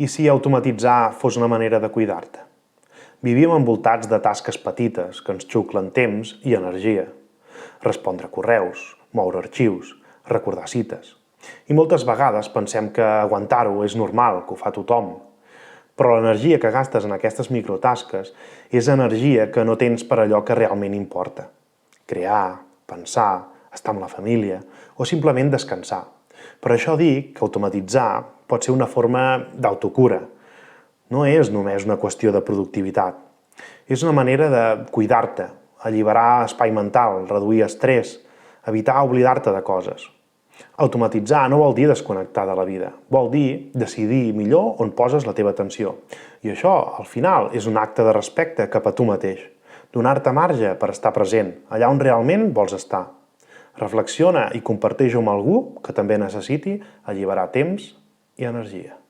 I si automatitzar fos una manera de cuidar-te? Vivim envoltats de tasques petites que ens xuclen temps i energia. Respondre correus, moure arxius, recordar cites. I moltes vegades pensem que aguantar-ho és normal, que ho fa tothom. Però l'energia que gastes en aquestes microtasques és energia que no tens per allò que realment importa. Crear, pensar, estar amb la família o simplement descansar. Per això dic que automatitzar pot ser una forma d'autocura. No és només una qüestió de productivitat. És una manera de cuidar-te, alliberar espai mental, reduir estrès, evitar oblidar-te de coses. Automatitzar no vol dir desconnectar de la vida, vol dir decidir millor on poses la teva atenció. I això, al final, és un acte de respecte cap a tu mateix. Donar-te marge per estar present, allà on realment vols estar. Reflexiona i comparteix-ho amb algú que també necessiti alliberar temps i energia.